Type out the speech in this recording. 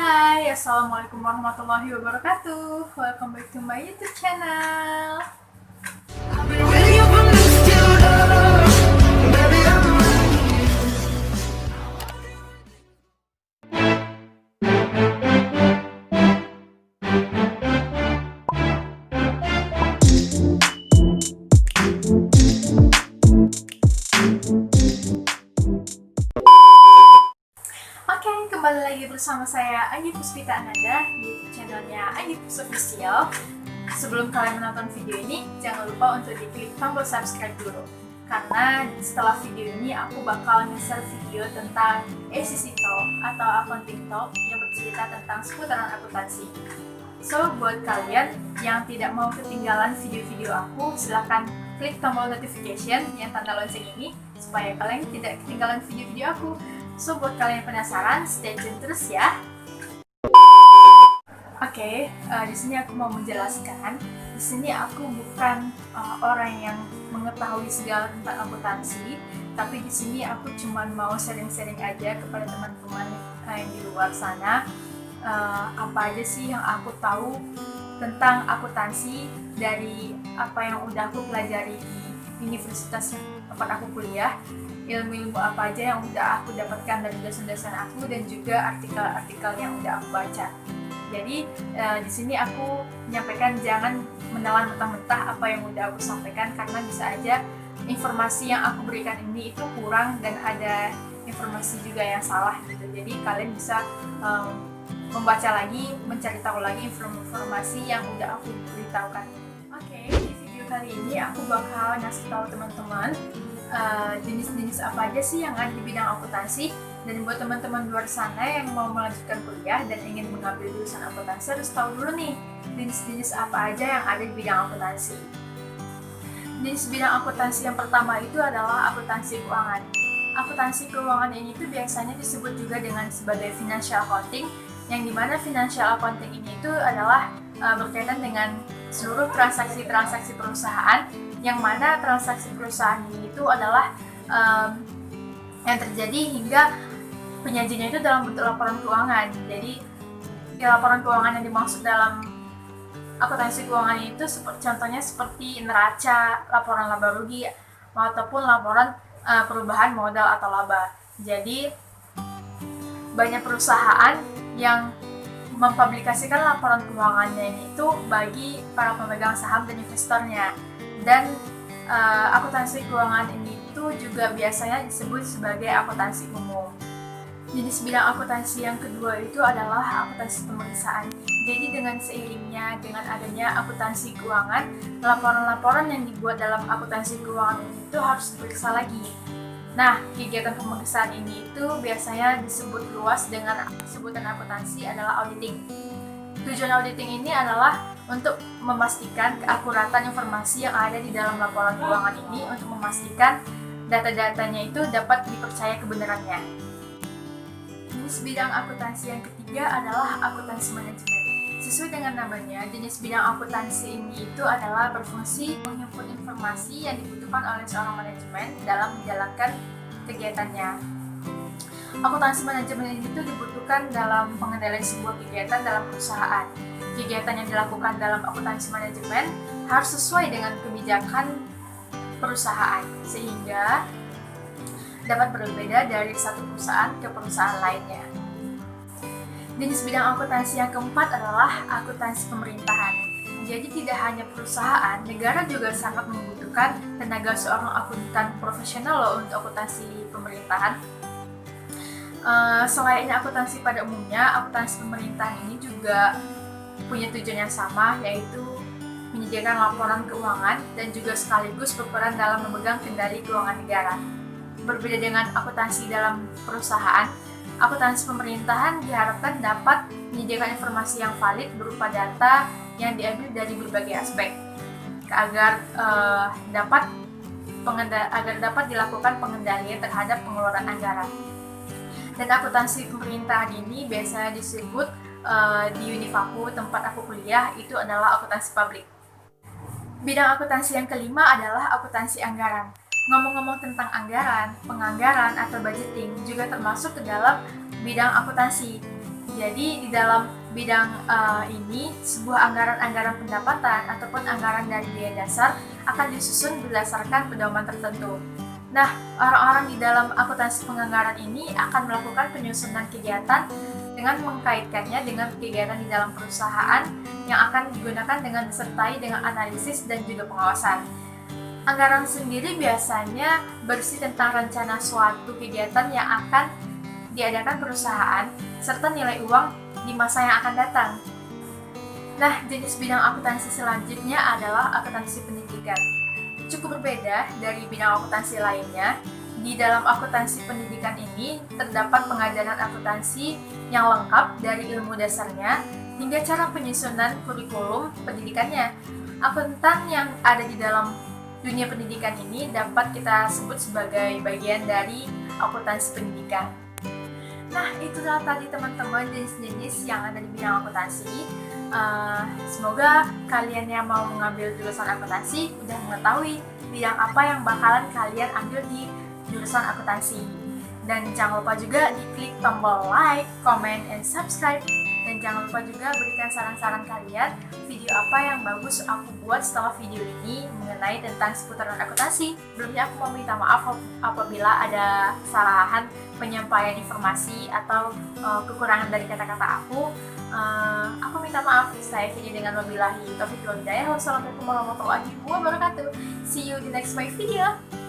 Hai, Assalamualaikum warahmatullahi wabarakatuh. Welcome back to my YouTube channel. Oke, kembali lagi bersama saya Ayu Puspita Ananda di YouTube channelnya Ayu Pus Official. Sebelum kalian menonton video ini, jangan lupa untuk diklik tombol subscribe dulu. Karena setelah video ini aku bakal nge-share video tentang ACC Talk atau Accounting Talk yang bercerita tentang seputaran akuntansi. So, buat kalian yang tidak mau ketinggalan video-video aku, silahkan klik tombol notification yang tanda lonceng ini supaya kalian tidak ketinggalan video-video aku. So, buat kalian yang penasaran, stay tune terus ya. Oke, di sini aku mau menjelaskan. Di sini aku bukan orang yang mengetahui segala tentang akuntansi, tapi di sini aku cuma mau sharing-sharing aja kepada teman-teman yang di luar sana. Apa aja sih yang aku tahu tentang akuntansi dari apa yang udah aku pelajari di universitas tempat aku kuliah, ilmu-ilmu apa aja yang udah aku dapatkan dari dosen-dosen aku dan juga artikel-artikel yang udah aku baca. Jadi di sini aku menyampaikan jangan menelan mentah-mentah apa yang udah aku sampaikan, karena bisa aja informasi yang aku berikan ini itu kurang dan ada informasi juga yang salah gitu. Jadi kalian bisa membaca lagi, mencari tahu lagi informasi yang udah aku beritahukan. Oke, di video kali ini aku bakal ngasih tahu teman-teman jenis-jenis apa aja sih yang ada di bidang akuntansi. Dan buat teman-teman luar sana yang mau melanjutkan kuliah dan ingin mengambil jurusan akuntansi, harus tahu dulu nih jenis-jenis apa aja yang ada di bidang akuntansi. Jenis bidang akuntansi yang pertama itu adalah akuntansi keuangan. Akuntansi keuangan ini tuh biasanya disebut juga dengan sebagai financial accounting, yang dimana financial accounting ini itu adalah berkaitan dengan seluruh transaksi-transaksi perusahaan, yang mana transaksi perusahaan ini itu adalah yang terjadi hingga penyajinya itu dalam bentuk laporan keuangan. Jadi laporan keuangan yang dimaksud dalam akuntansi keuangan itu contohnya seperti neraca, laporan laba rugi, ataupun laporan perubahan modal atau laba. Jadi banyak perusahaan yang mempublikasikan laporan keuangannya itu bagi para pemegang saham dan investornya. Dan akuntansi keuangan ini itu juga biasanya disebut sebagai akuntansi umum. Jenis bidang akuntansi yang kedua itu adalah akuntansi pemeriksaan. Jadi dengan seiringnya dengan adanya akuntansi keuangan, laporan-laporan yang dibuat dalam akuntansi keuangan itu harus diperiksa lagi. Nah, kegiatan pemeriksaan ini itu biasanya disebut luas dengan sebutan akuntansi adalah auditing. Tujuan auditing ini adalah untuk memastikan keakuratan informasi yang ada di dalam laporan keuangan ini, untuk memastikan data-datanya itu dapat dipercaya kebenarannya. Jenis bidang akuntansi yang ketiga adalah akuntansi manajemen. Sesuai dengan namanya, jenis bidang akuntansi ini itu adalah berfungsi menghimpun informasi yang dibutuhkan oleh seorang manajemen dalam menjalankan kegiatannya. Akuntansi manajemen ini itu dibutuhkan dalam pengendalian sebuah kegiatan dalam perusahaan. Kegiatan yang dilakukan dalam akuntansi manajemen harus sesuai dengan kebijakan perusahaan, sehingga dapat berbeda dari satu perusahaan ke perusahaan lainnya. Jenis bidang akuntansi yang keempat adalah akuntansi pemerintahan. Jadi tidak hanya perusahaan, negara juga sangat membutuhkan tenaga seorang akuntan profesional loh untuk akuntansi pemerintahan. Selain akuntansi pada umumnya, akuntansi pemerintahan ini juga punya tujuan yang sama, yaitu menyediakan laporan keuangan dan juga sekaligus berperan dalam memegang kendali keuangan negara. Berbeda dengan akuntansi dalam perusahaan, akuntansi pemerintahan diharapkan dapat menyediakan informasi yang valid berupa data yang diambil dari berbagai aspek agar dapat dilakukan pengendalian terhadap pengeluaran anggaran. Dan akuntansi pemerintahan ini biasanya disebut di Unifaku tempat aku kuliah itu adalah akuntansi publik. Bidang akuntansi yang kelima adalah akuntansi anggaran. Ngomong-ngomong tentang anggaran, penganggaran atau budgeting juga termasuk ke dalam bidang akuntansi. Jadi di dalam bidang ini, sebuah anggaran-anggaran pendapatan ataupun anggaran dari biaya dasar akan disusun berdasarkan pedoman tertentu. Nah, orang-orang di dalam akuntansi penganggaran ini akan melakukan penyusunan kegiatan dengan mengkaitkannya dengan kegiatan di dalam perusahaan yang akan digunakan dengan disertai dengan analisis dan juga pengawasan. Anggaran sendiri biasanya berisi tentang rencana suatu kegiatan yang akan diadakan perusahaan serta nilai uang di masa yang akan datang. Nah, jenis bidang akuntansi selanjutnya adalah akuntansi pendidikan. Cukup berbeda dari bidang akuntansi lainnya. Di dalam akuntansi pendidikan ini terdapat pengajaran akuntansi yang lengkap dari ilmu dasarnya hingga cara penyusunan kurikulum pendidikannya. Akuntan yang ada di dalam dunia pendidikan ini dapat kita sebut sebagai bagian dari akuntansi pendidikan. Nah, itulah tadi teman-teman jenis-jenis yang ada di bidang akuntansi. Semoga kalian yang mau mengambil jurusan akuntansi udah mengetahui bidang apa yang bakalan kalian ambil di jurusan akuntansi. Dan jangan lupa juga diklik tombol like, comment, and subscribe. Dan jangan lupa juga berikan saran-saran kalian video apa yang bagus aku buat setelah video ini mengenai tentang seputaran akuntansi. Sebelumnya aku mau minta maaf apabila ada kesalahan penyampaian informasi atau kekurangan dari kata-kata aku. Aku minta maaf. Saya video dengan wabillahi taufiq wal hidayah. Wassalamualaikum warahmatullahi wabarakatuh. See you di next my video.